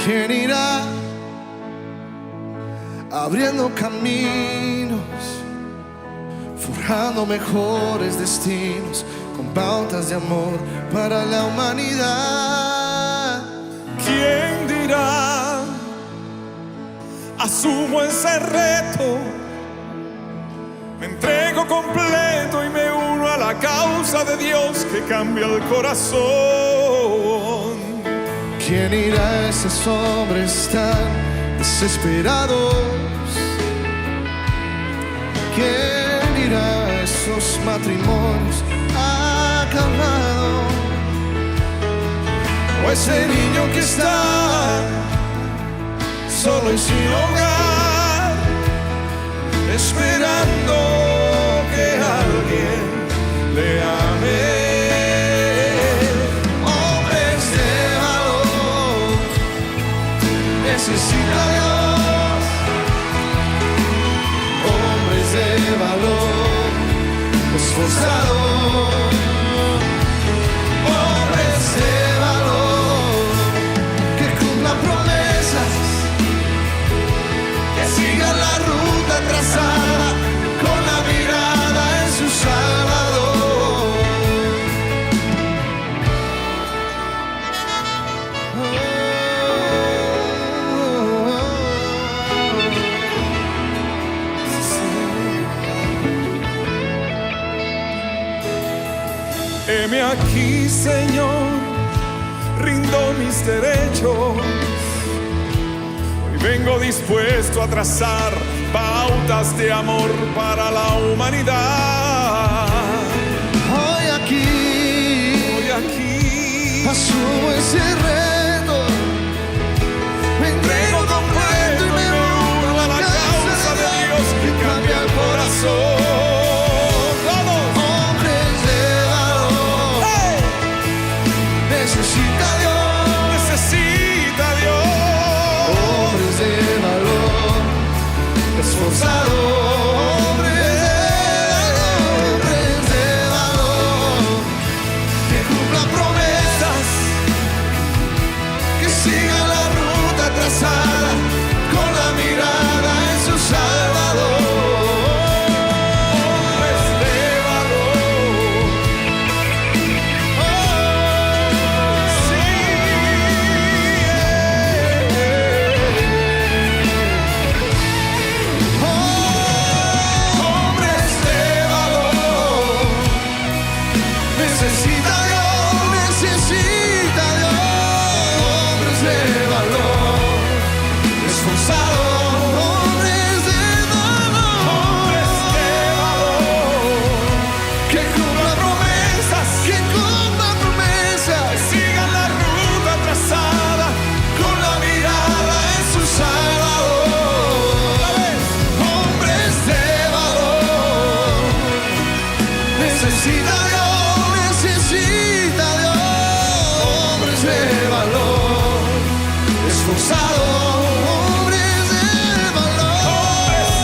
¿Quién irá abriendo caminos, forjando mejores destinos con pautas de amor para la humanidad? ¿Quién dirá? Asumo ese reto, me entrego completo y me uno a la causa de Dios que cambia el corazón. ¿Quién irá a esos hombres tan desesperados? ¿Quién irá a esos matrimonios acabados? O ese niño que está solo y sin hogar, esperando que alguien le ame. Hombres de valor, necesita Dios. Hombres de valor, esforzados. Hombres de valor, que cumplan promesas, que sigan la ruta trazada con la mirada en su Salvador. Heme aquí, Señor, rindo mis derechos. Hoy vengo dispuesto a trazar pautas de amor para la humanidad. Hoy aquí asumo ese reto, me entrego completo y me uno a la causa de Dios que cambia el corazón. Hombres de valor, necesita Dios. Hombres de valor, esforzados. Hombres de valor, que cumplan promesas, que sigan la ruta trazada con la mirada en su Salvador. Hombres de valor, sí. Hombres de valor, necesita Dios. Hombres de valor, esforzados. Hombres de valor, que cumplan promesas, que sigan la ruta trazada con la mirada en su Salvador. Hombres de valor, necesita Dios. Hombres de valor, esforzados. Hombres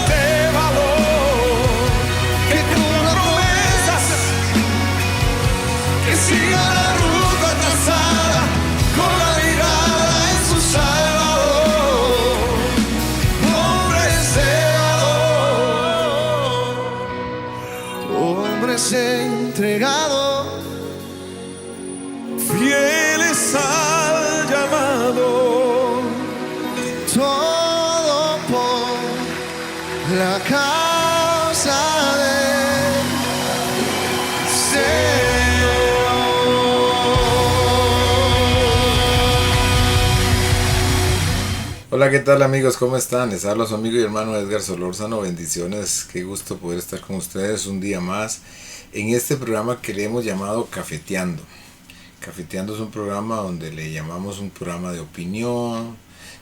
de valor, que cumplan promesas, que sigan la ruta trazada con la mirada en su Salvador. Hombres de valor, hombres entregados, Fieles al llamado, todo por la causa del Señor. Hola, ¿qué tal amigos? ¿Cómo están? Les habla su amigo y hermano Edgar Solórzano. Bendiciones, qué gusto poder estar con ustedes un día más en este programa que le hemos llamado Cafeteando. Cafeteando es un programa donde le llamamos un programa de opinión,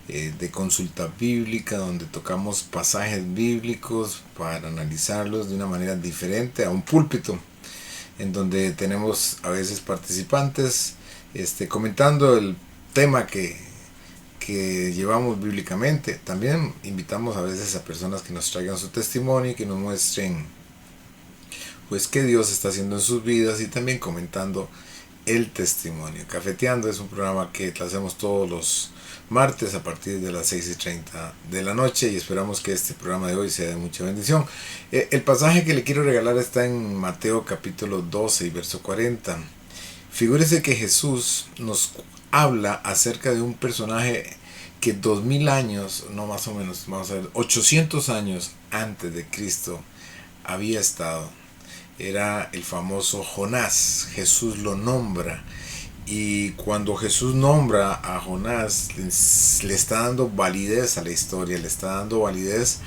de consulta bíblica, donde tocamos pasajes bíblicos para analizarlos de una manera diferente a un púlpito, en donde tenemos a veces participantes comentando el tema que llevamos bíblicamente. También invitamos a veces a personas que nos traigan su testimonio y que nos muestren pues qué Dios está haciendo en sus vidas, y también comentando el testimonio. Cafeteando es un programa que lo hacemos todos los martes a partir de las 6:30 de la noche, y esperamos que este programa de hoy sea de mucha bendición. El pasaje que le quiero regalar está en Mateo capítulo 12 y verso 40. Figúrese que Jesús nos habla acerca de un personaje que 2000 años, no más o menos, vamos a ver, 800 años antes de Cristo había estado. Era el famoso Jonás. Jesús lo nombra, y cuando Jesús nombra a Jonás le está dando validez a la historia, le está dando validez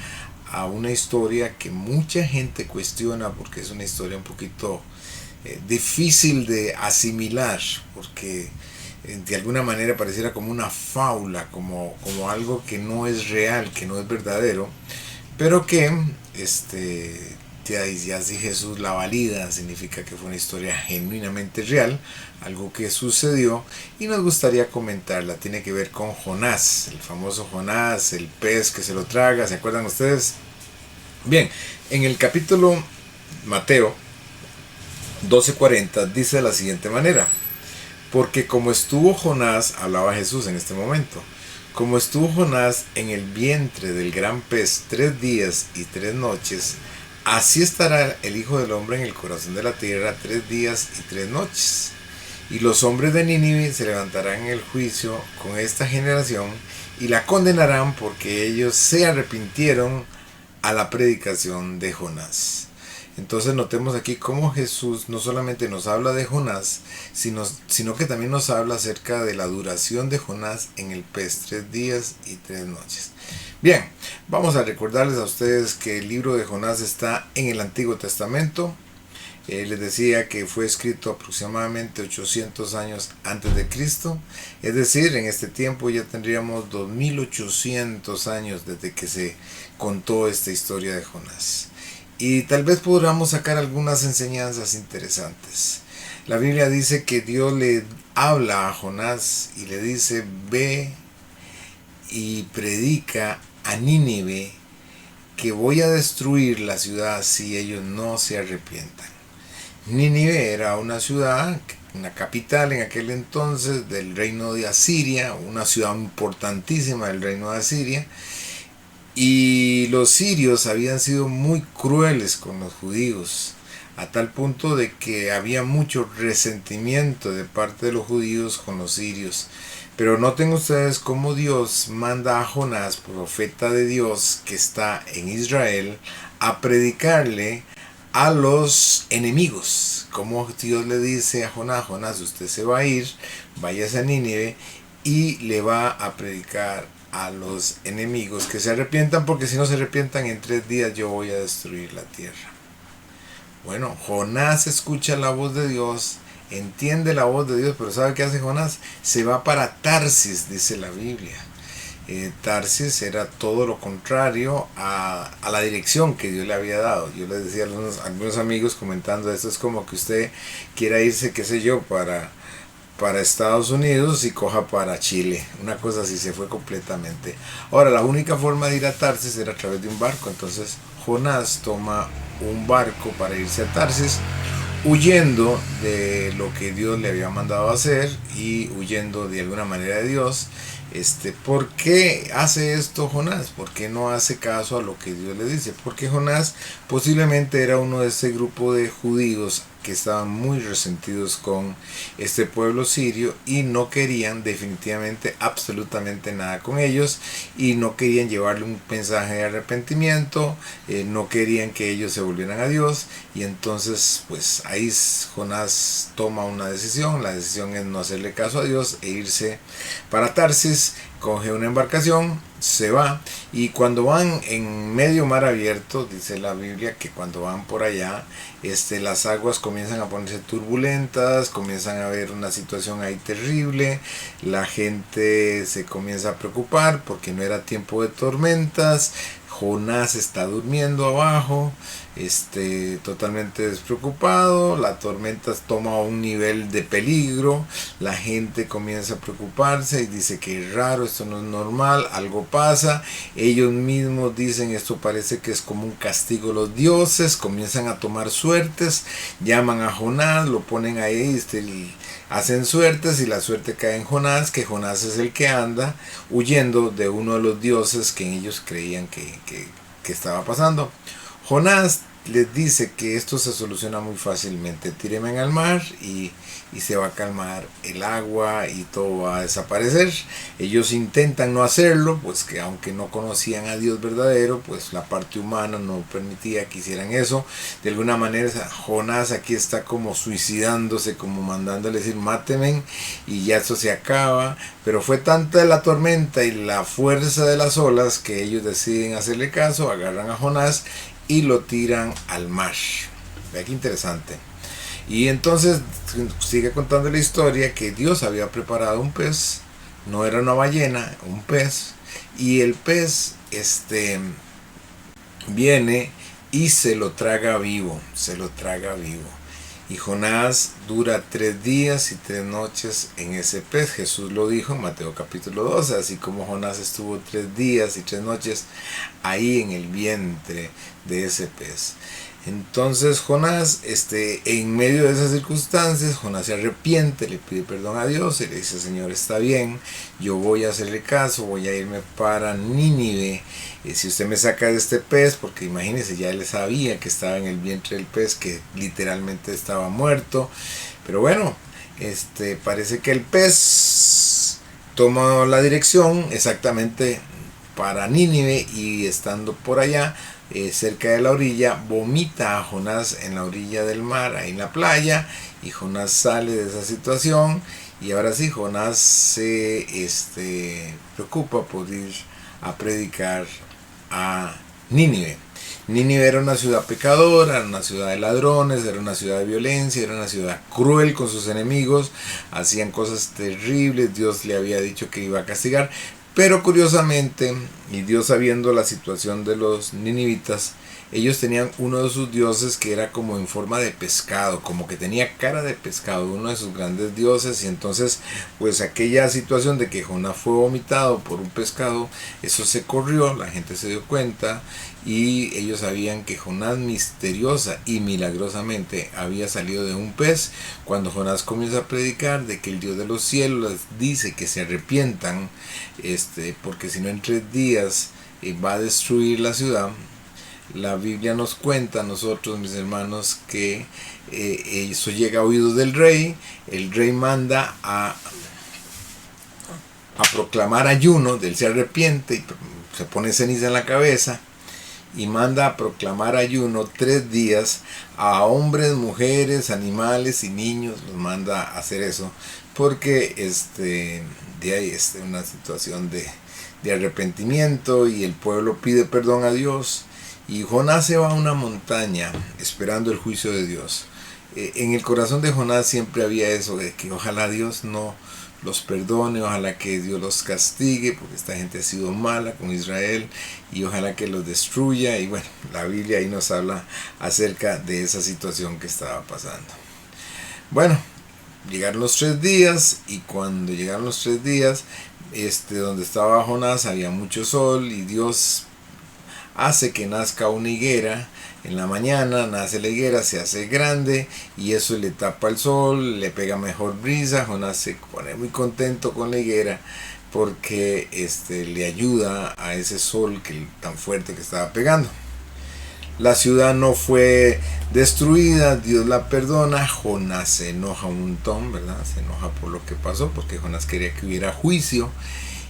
a una historia que mucha gente cuestiona porque es una historia un poquito difícil de asimilar, porque de alguna manera pareciera como una fábula, como algo que no es real, que no es verdadero, pero que ya si Jesús la valida, significa que fue una historia genuinamente real, algo que sucedió, y nos gustaría comentarla. Tiene que ver con Jonás, el famoso Jonás, el pez que se lo traga, ¿se acuerdan ustedes? Bien, en el capítulo Mateo 12:40 dice de la siguiente manera: porque como estuvo Jonás, hablaba Jesús en este momento, como estuvo Jonás en el vientre del gran pez 3 días y 3 noches, así estará el Hijo del Hombre en el corazón de la tierra 3 días y 3 noches. Y los hombres de Nínive se levantarán en el juicio con esta generación y la condenarán, porque ellos se arrepintieron a la predicación de Jonás. Entonces notemos aquí cómo Jesús no solamente nos habla de Jonás, sino que también nos habla acerca de la duración de Jonás en el pez, 3 días y 3 noches. Bien, vamos a recordarles a ustedes que el libro de Jonás está en el Antiguo Testamento. Les decía que fue escrito aproximadamente 800 años antes de Cristo, es decir, en este tiempo ya tendríamos 2800 años desde que se contó esta historia de Jonás. Y tal vez podamos sacar algunas enseñanzas interesantes. La Biblia dice que Dios le habla a Jonás y le dice: ve y predica a Nínive que voy a destruir la ciudad si ellos no se arrepientan. Nínive era una ciudad, una capital en aquel entonces del reino de Asiria, una ciudad importantísima del reino de Asiria. Y los sirios habían sido muy crueles con los judíos, a tal punto de que había mucho resentimiento de parte de los judíos con los sirios. Pero noten ustedes cómo Dios manda a Jonás, profeta de Dios que está en Israel, a predicarle a los enemigos. Como Dios le dice a Jonás: Jonás, usted se va a ir, váyase a Nínive y le va a predicar a los enemigos que se arrepientan, porque si no se arrepientan en 3 días yo voy a destruir la tierra. Bueno, Jonás escucha la voz de Dios, entiende la voz de Dios, pero ¿sabe qué hace Jonás? Se va para Tarsis, dice la Biblia. Tarsis era todo lo contrario a la dirección que Dios le había dado. Yo les decía a algunos amigos comentando esto: es como que usted quiera irse, qué sé yo, para Estados Unidos y coja para Chile, una cosa así, se fue completamente. Ahora, la única forma de ir a Tarsis era a través de un barco. Entonces Jonás toma un barco para irse a Tarsis, huyendo de lo que Dios le había mandado hacer y huyendo de alguna manera de Dios. ¿Por qué hace esto Jonás? ¿Por qué no hace caso a lo que Dios le dice? Porque Jonás posiblemente era uno de ese grupo de judíos que estaban muy resentidos con este pueblo sirio y no querían definitivamente absolutamente nada con ellos, y no querían llevarle un mensaje de arrepentimiento, no querían que ellos se volvieran a Dios. Y entonces pues ahí Jonás toma una decisión. La decisión es no hacerle caso a Dios e irse para Tarsis. Coge una embarcación, se va, y cuando van en medio mar abierto, dice la Biblia que cuando van por allá, las aguas comienzan a ponerse turbulentas, comienzan a haber una situación ahí terrible, la gente se comienza a preocupar porque no era tiempo de tormentas. Jonás está durmiendo abajo, totalmente despreocupado. La tormenta toma un nivel de peligro, la gente comienza a preocuparse y dice que es raro, esto no es normal, algo pasa. Ellos mismos dicen: esto parece que es como un castigo de los dioses. Comienzan a tomar suertes, llaman a Jonás, lo ponen ahí, hacen suertes y la suerte cae en Jonás, que Jonás es el que anda huyendo de uno de los dioses que ellos creían que estaba pasando. Jonás les dice que esto se soluciona muy fácilmente: tírenme al mar y se va a calmar el agua y todo va a desaparecer. Ellos intentan no hacerlo, pues que aunque no conocían a Dios verdadero, pues la parte humana no permitía que hicieran eso. De alguna manera Jonás aquí está como suicidándose, como mandándole decir mátenme y ya eso se acaba. Pero fue tanta la tormenta y la fuerza de las olas que ellos deciden hacerle caso, agarran a Jonás y lo tiran al mar. Vea qué interesante. Y entonces sigue contando la historia que Dios había preparado un pez, no era una ballena, un pez, y el pez viene y se lo traga vivo, Y Jonás dura 3 días y 3 noches en ese pez. Jesús lo dijo en Mateo capítulo 12, así como Jonás estuvo 3 días y 3 noches ahí en el vientre de ese pez. Entonces Jonás, en medio de esas circunstancias, Jonás se arrepiente, le pide perdón a Dios y le dice: Señor, está bien, yo voy a hacerle caso, voy a irme para Nínive. Si usted me saca de este pez, porque imagínense, ya él sabía que estaba en el vientre del pez, que literalmente estaba muerto. Pero bueno, parece que el pez toma la dirección exactamente para Nínive, y estando por allá, cerca de la orilla, vomita a Jonás en la orilla del mar, ahí en la playa, y Jonás sale de esa situación. Y ahora sí, Jonás se preocupa por ir a predicar a Nínive. Nínive era una ciudad pecadora, era una ciudad de ladrones, era una ciudad de violencia, era una ciudad cruel con sus enemigos, hacían cosas terribles, Dios le había dicho que iba a castigar. Pero curiosamente, y Dios sabiendo la situación de los ninivitas, ellos tenían uno de sus dioses que era como en forma de pescado, como que tenía cara de pescado, uno de sus grandes dioses. Y entonces, pues aquella situación de que Jonás fue vomitado por un pescado, eso se corrió, la gente se dio cuenta, y ellos sabían que Jonás misteriosa y milagrosamente había salido de un pez. Cuando Jonás comienza a predicar de que el Dios de los cielos les dice que se arrepientan, porque si no en 3 días va a destruir la ciudad. La Biblia nos cuenta a nosotros, mis hermanos, que eso llega a oídos del rey. El rey manda a proclamar ayuno, él se arrepiente y se pone ceniza en la cabeza, y manda a proclamar ayuno 3 días a hombres, mujeres, animales y niños. Los manda a hacer eso porque de ahí una situación de arrepentimiento, y el pueblo pide perdón a Dios. Y Jonás se va a una montaña esperando el juicio de Dios. En el corazón de Jonás siempre había eso de que ojalá Dios no los perdone, ojalá que Dios los castigue, porque esta gente ha sido mala con Israel, y ojalá que los destruya. Y bueno, la Biblia ahí nos habla acerca de esa situación que estaba pasando. Bueno, llegaron los 3 días, y cuando llegaron los 3 días, donde estaba Jonás había mucho sol, y Dios hace que nazca una higuera. En la mañana nace la higuera, se hace grande, y eso le tapa el sol, le pega mejor brisa. Jonás se pone muy contento con la higuera porque le ayuda a ese sol tan fuerte que estaba pegando. La ciudad no fue destruida, Dios la perdona. Jonás se enoja un montón, ¿verdad? Se enoja por lo que pasó, porque Jonás quería que hubiera juicio.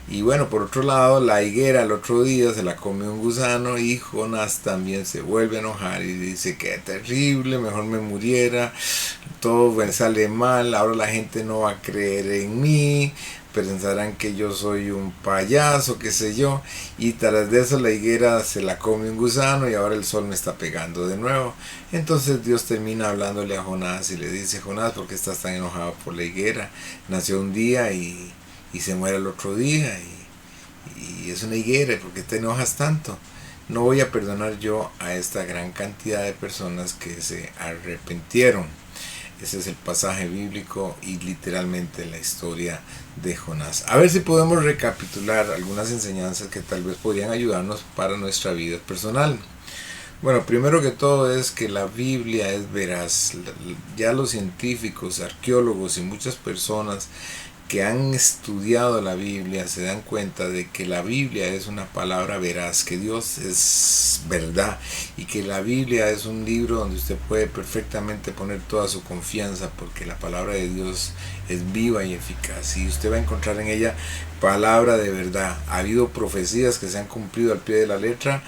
Y bueno, por otro lado, la higuera el otro día se la come un gusano, y Jonás también se vuelve a enojar y dice: qué terrible, mejor me muriera, todo sale mal, ahora la gente no va a creer en mí, pensarán que yo soy un payaso, qué sé yo. Y tras de eso la higuera se la come un gusano, y ahora el sol me está pegando de nuevo. Entonces Dios termina hablándole a Jonás y le dice: Jonás, ¿por qué estás tan enojado por la higuera? Nació un día y se muere el otro día, y es una higuera, ¿por qué te enojas tanto? No voy a perdonar yo a esta gran cantidad de personas que se arrepintieron. Ese es el pasaje bíblico y literalmente la historia de Jonás. A ver si podemos recapitular algunas enseñanzas que tal vez podrían ayudarnos para nuestra vida personal. Bueno, primero que todo es que la Biblia es veraz. Ya los científicos, arqueólogos y muchas personas que han estudiado la Biblia se dan cuenta de que la Biblia es una palabra veraz, que Dios es verdad y que la Biblia es un libro donde usted puede perfectamente poner toda su confianza, porque la palabra de Dios es viva y eficaz y usted va a encontrar en ella palabra de verdad. Ha habido profecías que se han cumplido al pie de la letra,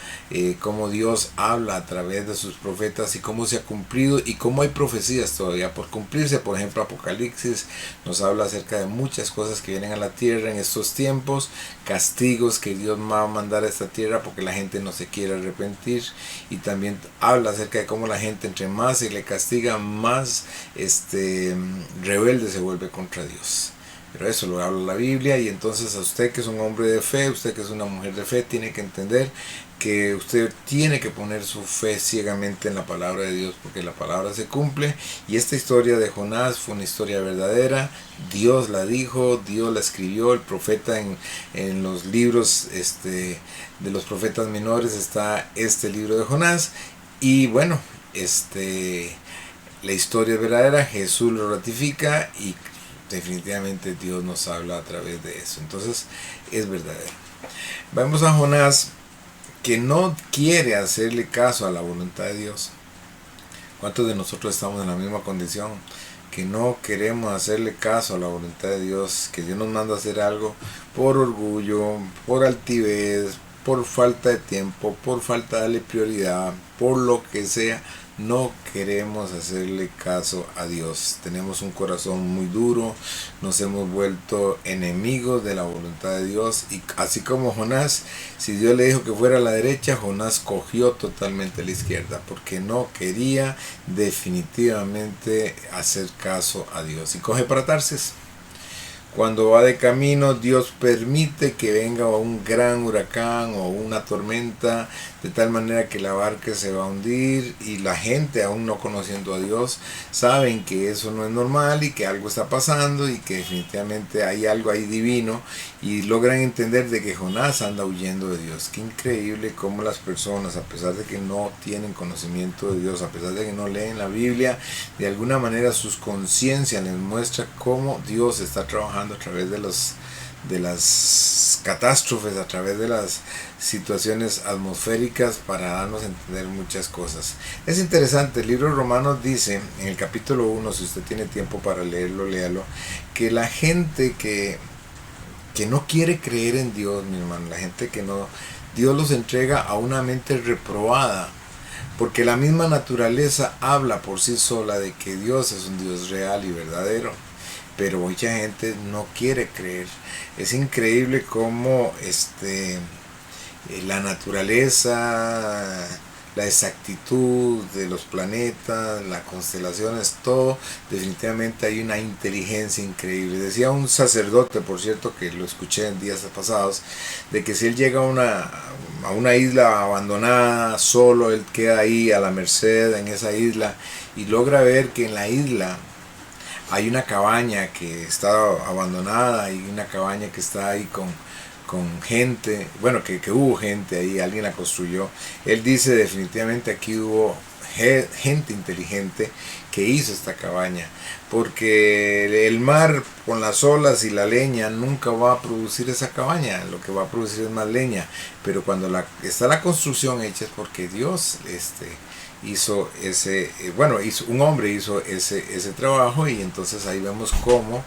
cómo Dios habla a través de sus profetas y cómo se ha cumplido y cómo hay profecías todavía por cumplirse. Por ejemplo, Apocalipsis nos habla acerca de muchas cosas que vienen a la tierra en estos tiempos, castigos que Dios va a mandar a esta tierra porque la gente no se quiere arrepentir, y también habla acerca de cómo la gente, entre más se le castiga, más rebelde se vuelve contra Dios. Pero eso lo habla la Biblia, y entonces a usted que es un hombre de fe, usted que es una mujer de fe, tiene que entender que usted tiene que poner su fe ciegamente en la palabra de Dios, porque la palabra se cumple. Y esta historia de Jonás fue una historia verdadera. Dios la dijo, Dios la escribió. El profeta en los libros de los profetas menores está este libro de Jonás. Y bueno, la historia es verdadera, Jesús lo ratifica y definitivamente Dios nos habla a través de eso. Entonces es verdadero. Vamos a Jonás, que no quiere hacerle caso a la voluntad de Dios. ¿Cuántos de nosotros estamos en la misma condición? Que no queremos hacerle caso a la voluntad de Dios, que Dios nos manda a hacer algo por orgullo, por altivez, por falta de tiempo, por falta de darle prioridad, por lo que sea. No queremos hacerle caso a Dios. Tenemos un corazón muy duro, nos hemos vuelto enemigos de la voluntad de Dios, y así como Jonás, si Dios le dijo que fuera a la derecha, Jonás cogió totalmente a la izquierda porque no quería definitivamente hacer caso a Dios y coge para Tarsis. Cuando va de camino, Dios permite que venga un gran huracán o una tormenta, de tal manera que la barca se va a hundir, y la gente, aún no conociendo a Dios, saben que eso no es normal y que algo está pasando y que definitivamente hay algo ahí divino, y logran entender de que Jonás anda huyendo de Dios. Qué increíble cómo las personas, a pesar de que no tienen conocimiento de Dios, a pesar de que no leen la Biblia, de alguna manera sus conciencias les muestra cómo Dios está trabajando a través de las catástrofes, a través de las situaciones atmosféricas, para darnos a entender muchas cosas. Es interesante, el libro de Romanos dice en el capítulo 1, si usted tiene tiempo para leerlo, léalo, que la gente que no quiere creer en Dios, mi hermano, la gente que no, Dios los entrega a una mente reprobada, porque la misma naturaleza habla por sí sola de que Dios es un Dios real y verdadero, pero mucha gente no quiere creer. Es increíble cómo la naturaleza, la exactitud de los planetas, las constelaciones, todo, definitivamente hay una inteligencia increíble. Decía un sacerdote, por cierto, que lo escuché en días pasados, de que si él llega a una isla abandonada, solo, él queda ahí a la merced en esa isla, y logra ver que en la isla hay una cabaña que está abandonada, y una cabaña que está ahí con gente, bueno, que hubo gente ahí, alguien la construyó. Él dice definitivamente aquí hubo gente inteligente que hizo esta cabaña, porque el mar con las olas y la leña nunca va a producir esa cabaña, lo que va a producir es más leña, pero cuando está la construcción hecha es porque Dios hizo un hombre hizo ese trabajo, y entonces ahí vemos cómo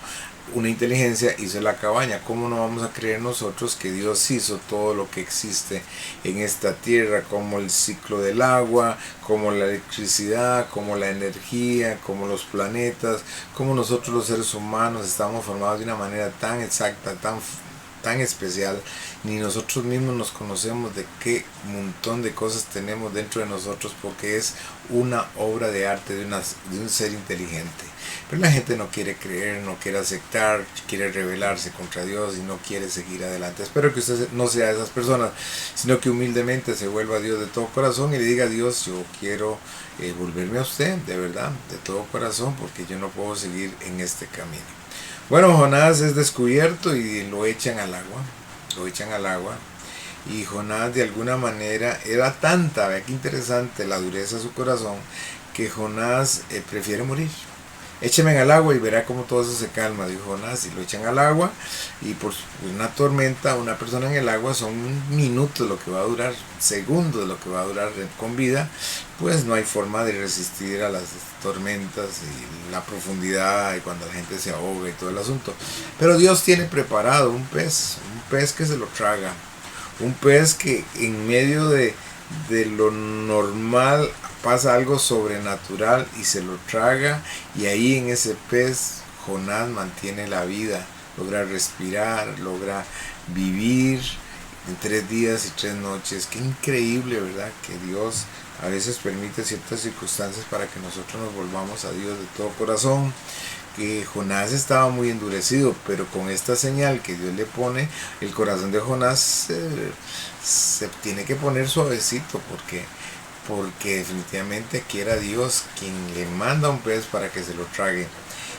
una inteligencia hizo la cabaña. ¿Cómo no vamos a creer nosotros que Dios hizo todo lo que existe en esta tierra, como el ciclo del agua, como la electricidad, como la energía, como los planetas, como nosotros los seres humanos estamos formados de una manera tan exacta, tan especial? Ni nosotros mismos nos conocemos de qué montón de cosas tenemos dentro de nosotros, porque es una obra de arte de un ser inteligente. Pero la gente no quiere creer, no quiere aceptar, quiere rebelarse contra Dios y no quiere seguir adelante. Espero que usted no sea de esas personas, sino que humildemente se vuelva a Dios de todo corazón y le diga a Dios: yo quiero volverme a usted, de verdad, de todo corazón, porque yo no puedo seguir en este camino. Bueno, Jonás es descubierto y lo echan al agua. Y Jonás de alguna manera era tanta, vea qué interesante la dureza de su corazón, que Jonás prefiere morir. Écheme al agua y verá cómo todo eso se calma, dijo Jonás, y lo echan al agua, y por una tormenta, una persona en el agua son minutos lo que va a durar, segundos lo que va a durar con vida, pues no hay forma de resistir a las tormentas y la profundidad y cuando la gente se ahoga y todo el asunto. Pero Dios tiene preparado un pez que se lo traga, un pez que en medio de lo normal pasa algo sobrenatural y se lo traga, y ahí en ese pez Jonás mantiene la vida, logra respirar, logra vivir en 3 días y 3 noches. Qué increíble, ¿verdad? Que Dios a veces permite ciertas circunstancias para que nosotros nos volvamos a Dios de todo corazón. Que Jonás estaba muy endurecido, pero con esta señal que Dios le pone, el corazón de Jonás se tiene que poner suavecito, porque definitivamente aquí era Dios quien le manda un pez para que se lo trague.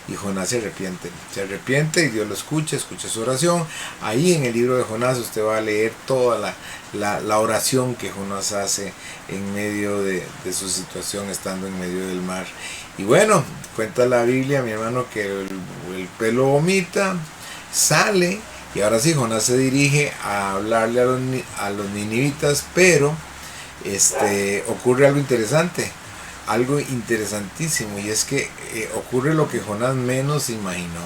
Y Jonás se arrepiente y Dios lo escucha su oración. Ahí en el libro de Jonás usted va a leer toda la oración que Jonás hace en medio de su situación, estando en medio del mar. Y bueno, cuenta la Biblia, mi hermano, que el pez lo vomita, sale, y ahora sí Jonás se dirige a hablarle a los ninivitas, pero ocurre algo interesante, algo interesantísimo, y es que ocurre lo que Jonás menos imaginó,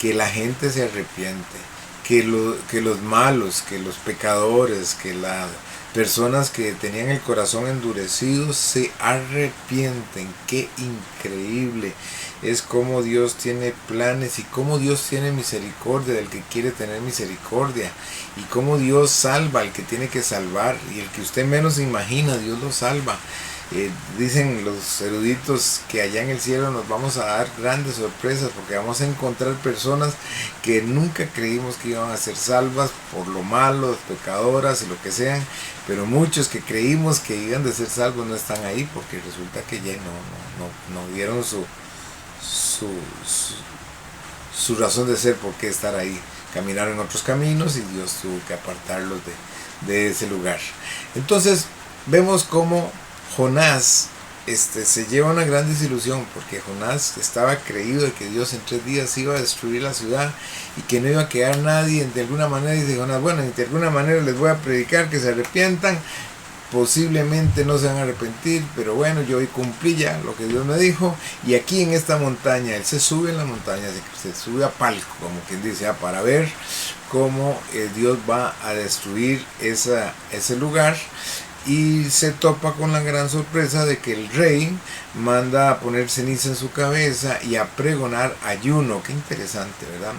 que la gente se arrepiente, que los malos, que los pecadores, que las personas que tenían el corazón endurecido se arrepienten. Qué increíble es cómo Dios tiene planes y cómo Dios tiene misericordia del que quiere tener misericordia, y cómo Dios salva al que tiene que salvar, y el que usted menos imagina Dios lo salva. Dicen los eruditos que allá en el cielo nos vamos a dar grandes sorpresas, porque vamos a encontrar personas que nunca creímos que iban a ser salvas por lo malo, pecadoras y lo que sean, pero muchos que creímos que iban de ser salvos no están ahí, porque resulta que ya no dieron su razón de ser, por qué estar ahí. Caminaron otros caminos y Dios tuvo que apartarlos de ese lugar. Entonces vemos cómo Jonás se lleva una gran desilusión, porque Jonás estaba creído de que Dios en 3 días iba a destruir la ciudad y que no iba a quedar nadie. De alguna manera dice Jonás, bueno, de alguna manera les voy a predicar que se arrepientan, posiblemente no se van a arrepentir, pero bueno, yo hoy cumplí ya lo que Dios me dijo, y aquí en esta montaña, él se sube en la montaña, se sube a palco, como quien dice, para ver cómo Dios va a destruir ese lugar. Y se topa con la gran sorpresa de que el rey manda a poner ceniza en su cabeza y a pregonar ayuno. Qué interesante, ¿verdad?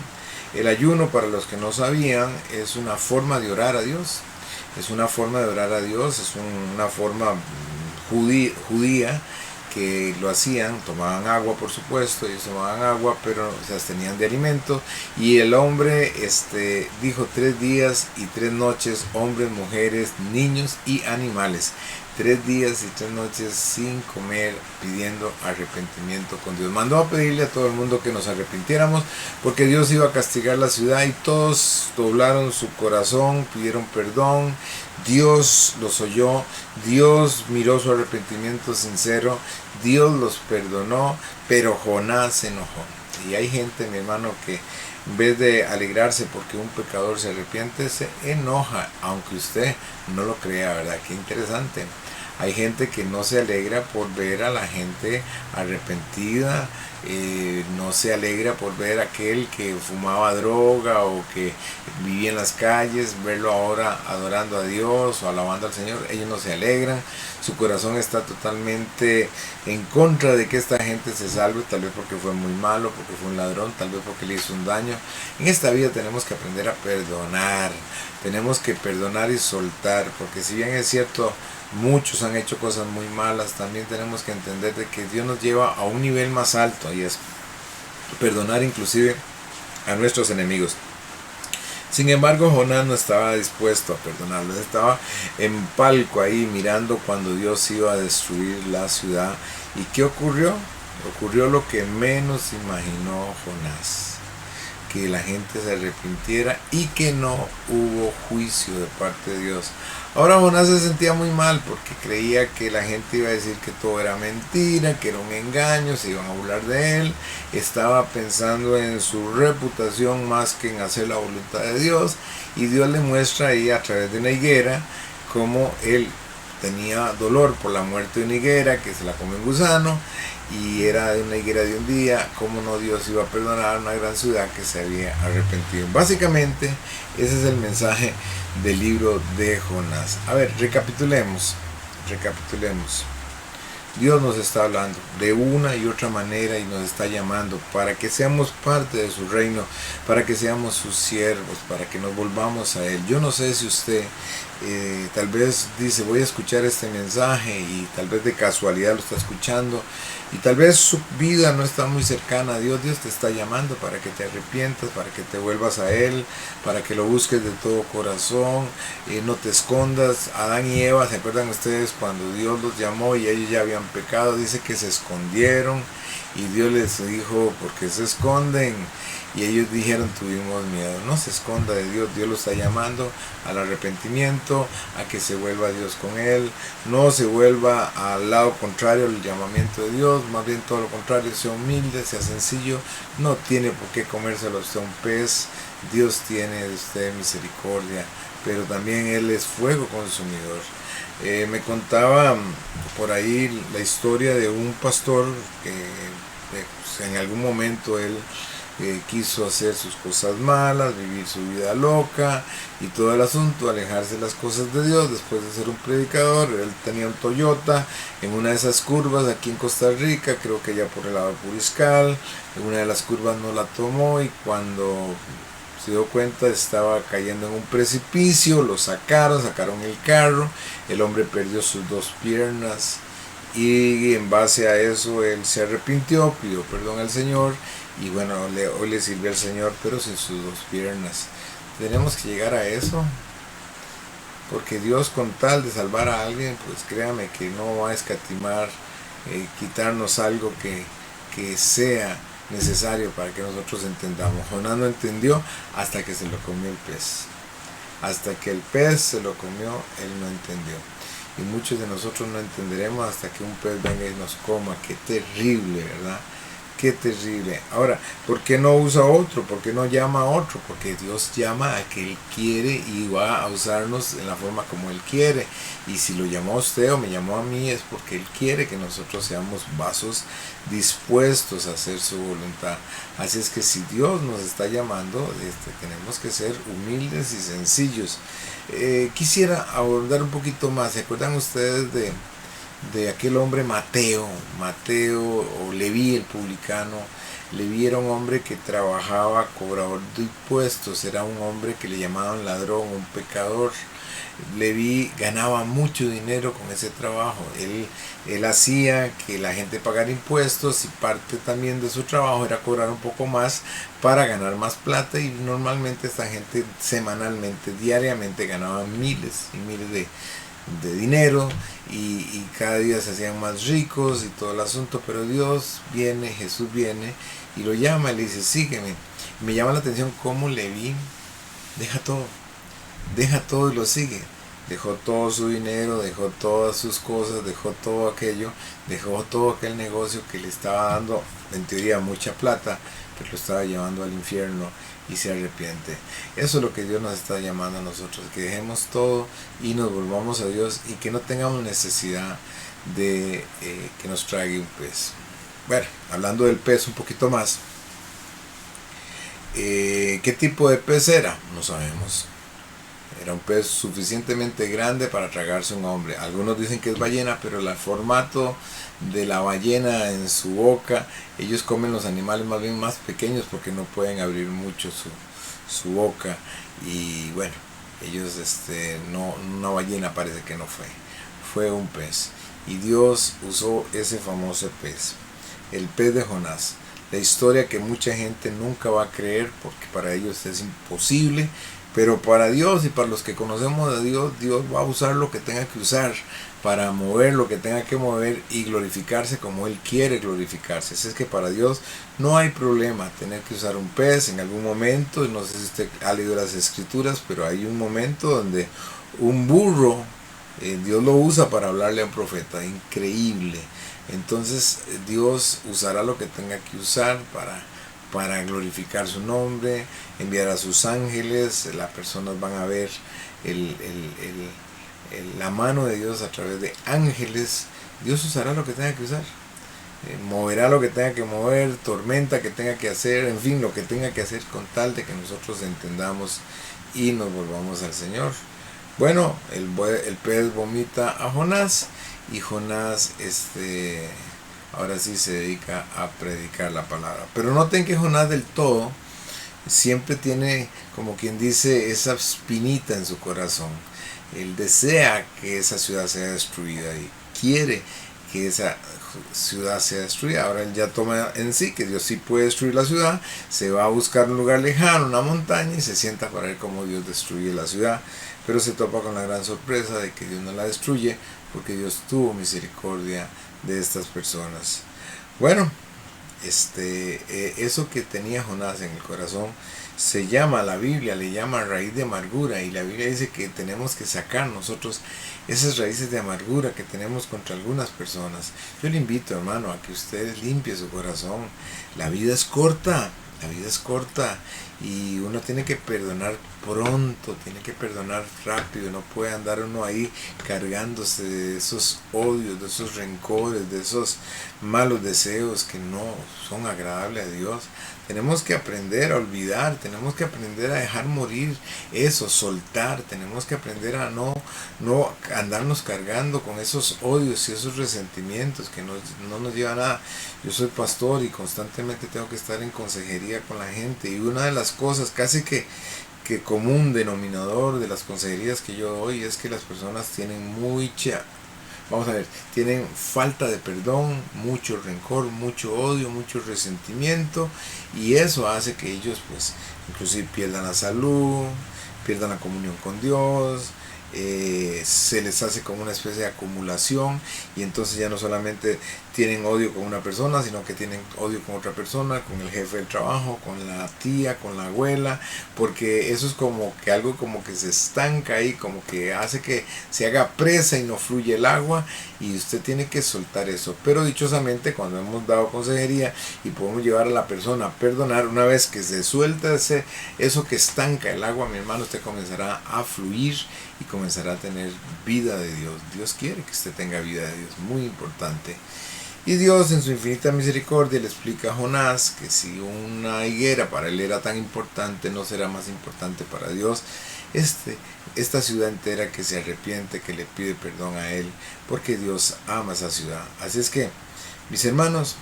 El ayuno, para los que no sabían, es una forma de orar a Dios. Es una forma de orar a Dios, es una forma judía que lo hacían, tomaban agua, por supuesto, ellos tomaban agua, pero se abstenían de alimentos, y el hombre dijo 3 días y 3 noches, hombres, mujeres, niños y animales, 3 días y 3 noches sin comer, pidiendo arrepentimiento con Dios. Mandó a pedirle a todo el mundo que nos arrepintiéramos, porque Dios iba a castigar la ciudad, y todos doblaron su corazón, pidieron perdón. Dios los oyó, Dios miró su arrepentimiento sincero, Dios los perdonó, pero Jonás se enojó. Y hay gente, mi hermano, que en vez de alegrarse porque un pecador se arrepiente, se enoja, aunque usted no lo crea, ¿verdad? Qué interesante. Hay gente que no se alegra por ver a la gente arrepentida, no se alegra por ver a aquel que fumaba droga o que vivía en las calles, verlo ahora adorando a Dios o alabando al Señor. Ellos no se alegran, su corazón está totalmente en contra de que esta gente se salve, tal vez porque fue muy malo, porque fue un ladrón, tal vez porque le hizo un daño. En esta vida tenemos que aprender a perdonar, tenemos que perdonar y soltar, porque si bien es cierto, muchos han hecho cosas muy malas, también tenemos que entender de que Dios nos lleva a un nivel más alto, y es perdonar inclusive a nuestros enemigos. Sin embargo, Jonás no estaba dispuesto a perdonarlos, estaba en palco ahí mirando cuando Dios iba a destruir la ciudad. ¿Y qué ocurrió? Ocurrió lo que menos imaginó Jonás, que la gente se arrepintiera y que no hubo juicio de parte de Dios. Ahora Jonás se sentía muy mal porque creía que la gente iba a decir que todo era mentira, que era un engaño, se iban a burlar de él. Estaba pensando en su reputación más que en hacer la voluntad de Dios. Y Dios le muestra ahí a través de una higuera cómo él tenía dolor por la muerte de una higuera que se la comió un gusano, y era de una higuera de un día, cómo no Dios iba a perdonar a una gran ciudad que se había arrepentido. Básicamente ese es el mensaje del libro de Jonás. A ver, recapitulemos. Dios nos está hablando de una y otra manera y nos está llamando para que seamos parte de su reino, para que seamos sus siervos, para que nos volvamos a Él. Yo no sé si usted tal vez dice, voy a escuchar este mensaje, y tal vez de casualidad lo está escuchando, y tal vez su vida no está muy cercana a Dios. Dios te está llamando para que te arrepientas, para que te vuelvas a Él, para que lo busques de todo corazón, no te escondas. Adán y Eva, ¿se acuerdan ustedes cuando Dios los llamó y ellos ya habían pecado? Dice que se escondieron y Dios les dijo, ¿por qué se esconden? Y ellos dijeron, tuvimos miedo. No se esconda de Dios. Dios lo está llamando al arrepentimiento, a que se vuelva a Dios con Él. No se vuelva al lado contrario al llamamiento de Dios, más bien todo lo contrario, sea humilde, sea sencillo. No tiene por qué comérselo a usted un pez. Dios tiene de usted misericordia, pero también Él es fuego consumidor. Me contaba por ahí la historia de un pastor que pues, en algún momento él quiso hacer sus cosas malas, vivir su vida loca y todo el asunto, alejarse de las cosas de Dios. Después de ser un predicador, él tenía un Toyota en una de esas curvas aquí en Costa Rica, creo que ya por el lado de Puriscal. En una de las curvas no la tomó y cuando se dio cuenta estaba cayendo en un precipicio. Lo sacaron el carro, el hombre perdió sus 2 piernas y en base a eso él se arrepintió, pidió perdón al Señor. Y bueno, hoy le sirve al Señor, pero sin sus 2 piernas. Tenemos que llegar a eso, porque Dios, con tal de salvar a alguien, pues créame que no va a escatimar quitarnos algo que sea necesario para que nosotros entendamos. Jonás no entendió hasta que se lo comió el pez. Hasta que el pez se lo comió, él no entendió. Y muchos de nosotros no entenderemos hasta que un pez venga y nos coma. Qué terrible, ¿verdad? Qué terrible. Ahora, ¿por qué no usa otro? ¿Por qué no llama a otro? Porque Dios llama a que Él quiere y va a usarnos en la forma como Él quiere. Y si lo llamó a usted o me llamó a mí, es porque Él quiere que nosotros seamos vasos dispuestos a hacer su voluntad. Así es que si Dios nos está llamando, tenemos que ser humildes y sencillos. Quisiera abordar un poquito más. ¿Se acuerdan ustedes de aquel hombre Mateo o Leví el publicano? Leví era un hombre que trabajaba cobrador de impuestos, era un hombre que le llamaban ladrón, un pecador. Leví ganaba mucho dinero con ese trabajo. Él hacía que la gente pagara impuestos, y parte también de su trabajo era cobrar un poco más para ganar más plata, y normalmente esta gente semanalmente, diariamente ganaba miles y miles de dinero, y cada día se hacían más ricos y todo el asunto. Pero Dios viene, Jesús viene y lo llama y le dice, sígueme. Me llama la atención cómo Leví deja todo y lo sigue. Dejó todo su dinero, dejó todas sus cosas, dejó todo aquello, dejó todo aquel negocio que le estaba dando en teoría mucha plata, pero lo estaba llevando al infierno, y se arrepiente. Eso es lo que Dios nos está llamando a nosotros, que dejemos todo y nos volvamos a Dios, y que no tengamos necesidad de que nos traiga un pez. Bueno, hablando del pez un poquito más, ¿qué tipo de pez era? No sabemos. Era un pez suficientemente grande para tragarse un hombre. Algunos dicen que es ballena, pero el formato de la ballena en su boca, ellos comen los animales más bien más pequeños porque no pueden abrir mucho su boca. Y bueno, ellos no, una ballena parece que no fue un pez. Y Dios usó ese famoso pez, el pez de Jonás. La historia que mucha gente nunca va a creer, porque para ellos es imposible, Pero para Dios y para los que conocemos de Dios, Dios va a usar lo que tenga que usar para mover lo que tenga que mover y glorificarse como Él quiere glorificarse. Así es que para Dios no hay problema tener que usar un pez en algún momento. No sé si usted ha leído las escrituras, pero hay un momento donde un burro, Dios lo usa para hablarle a un profeta. Increíble. Entonces Dios usará lo que tenga que usar para glorificar su nombre, enviar a sus ángeles. Las personas van a ver la mano de Dios a través de ángeles. Dios usará lo que tenga que usar, moverá lo que tenga que mover, tormenta que tenga que hacer, en fin, lo que tenga que hacer con tal de que nosotros entendamos y nos volvamos al Señor. Bueno, el pez vomita a Jonás y Jonás ahora sí se dedica a predicar la palabra. Pero noten que Jonás del todo siempre tiene, como quien dice, esa espinita en su corazón. Él desea que esa ciudad sea destruida y quiere que esa ciudad sea destruida. Ahora él ya toma en sí que Dios sí puede destruir la ciudad, se va a buscar un lugar lejano, una montaña, y se sienta para ver cómo Dios destruye la ciudad, pero se topa con la gran sorpresa de que Dios no la destruye porque Dios tuvo misericordia de estas personas. Bueno, eso que tenía Jonás en el corazón se llama, la Biblia le llama raíz de amargura, y la Biblia dice que tenemos que sacar nosotros esas raíces de amargura que tenemos contra algunas personas. Yo le invito, hermano, a que usted limpie su corazón. La vida es corta, y uno tiene que perdonar pronto, tiene que perdonar rápido. No puede andar uno ahí cargándose de esos odios, de esos rencores, de esos malos deseos que no son agradables a Dios. Tenemos que aprender a olvidar, tenemos que aprender a dejar morir eso, soltar. Tenemos que aprender a no andarnos cargando con esos odios y esos resentimientos que no nos llevan a nada. Yo soy pastor y constantemente tengo que estar en consejería con la gente, y una de las cosas casi que común denominador de las consejerías que yo doy es que las personas tienen tienen falta de perdón, mucho rencor, mucho odio, mucho resentimiento, y eso hace que ellos pues inclusive pierdan la salud, pierdan la comunión con Dios. Se les hace como una especie de acumulación, y entonces ya no solamente tienen odio con una persona, sino que tienen odio con otra persona, con el jefe del trabajo, con la tía, con la abuela, porque eso es como que algo como que se estanca ahí, como que hace que se haga presa y no fluye el agua, y usted tiene que soltar eso. Pero dichosamente, cuando hemos dado consejería y podemos llevar a la persona a perdonar, una vez que se suelta eso que estanca el agua, mi hermano, usted comenzará a fluir y comenzará a tener vida de Dios. Dios quiere que usted tenga vida de Dios, muy importante. Y Dios, en su infinita misericordia, le explica a Jonás que si una higuera para él era tan importante, no será más importante para Dios esta ciudad entera que se arrepiente, que le pide perdón a él, porque Dios ama esa ciudad. Así es que, mis hermanos,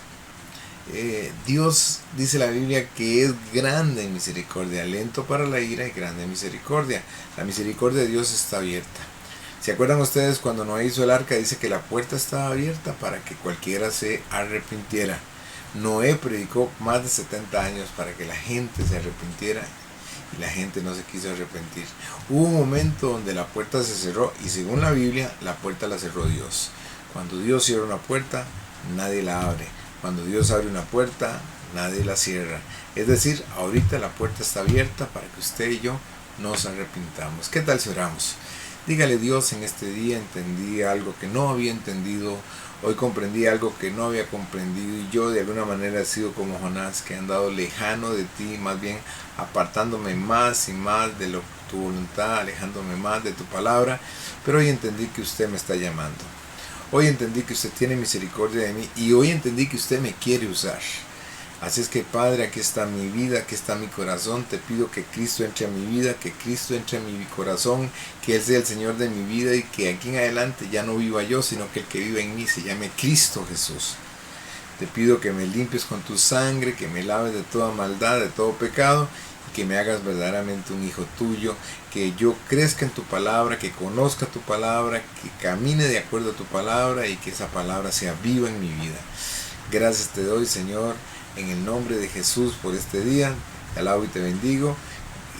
Dios, dice la Biblia, que es grande en misericordia, lento para la ira y grande en misericordia. La misericordia de Dios está abierta. ¿Se acuerdan ustedes cuando Noé hizo el arca? Dice que la puerta estaba abierta para que cualquiera se arrepintiera. Noé predicó más de 70 años para que la gente se arrepintiera, y la gente no se quiso arrepentir. Hubo un momento donde la puerta se cerró, y según la Biblia, la puerta la cerró Dios. Cuando Dios cierra una puerta, nadie la abre. Cuando Dios abre una puerta, nadie la cierra. Es decir, ahorita la puerta está abierta para que usted y yo nos arrepintamos. ¿Qué tal si oramos? Dígale: Dios, en este día entendí algo que no había entendido. Hoy comprendí algo que no había comprendido, y yo de alguna manera he sido como Jonás, que he andado lejano de ti, más bien apartándome más y más de tu voluntad, alejándome más de tu palabra. Pero hoy entendí que usted me está llamando. Hoy entendí que usted tiene misericordia de mí, y hoy entendí que usted me quiere usar. Así es que, Padre, aquí está mi vida, aquí está mi corazón. Te pido que Cristo entre a mi vida, que Cristo entre a mi corazón, que Él sea el Señor de mi vida, y que aquí en adelante ya no viva yo, sino que el que viva en mí se llame Cristo Jesús. Te pido que me limpies con tu sangre, que me laves de toda maldad, de todo pecado, y que me hagas verdaderamente un hijo tuyo, que yo crezca en tu palabra, que conozca tu palabra, que camine de acuerdo a tu palabra, y que esa palabra sea viva en mi vida. Gracias te doy, Señor, en el nombre de Jesús, por este día. Te alabo y te bendigo,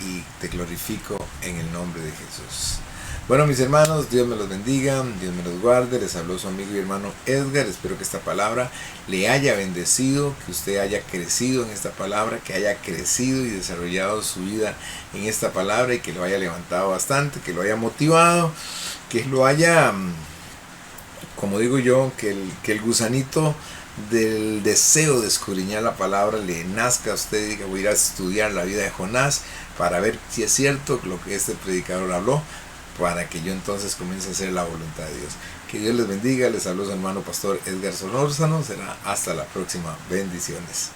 y te glorifico en el nombre de Jesús. Bueno, mis hermanos, Dios me los bendiga, Dios me los guarde. Les habló su amigo y hermano Edgar. Espero que esta palabra le haya bendecido, que usted haya crecido en esta palabra, que haya crecido y desarrollado su vida en esta palabra y que lo haya levantado bastante, que lo haya motivado, que lo haya, como digo yo, que el gusanito del deseo de escudriñar la palabra le nazca a usted y diga: voy a ir a estudiar la vida de Jonás para ver si es cierto lo que este predicador habló, para que yo entonces comience a hacer la voluntad de Dios. Que Dios les bendiga. Les habló su hermano pastor Edgar Solórzano. Será hasta la próxima. Bendiciones.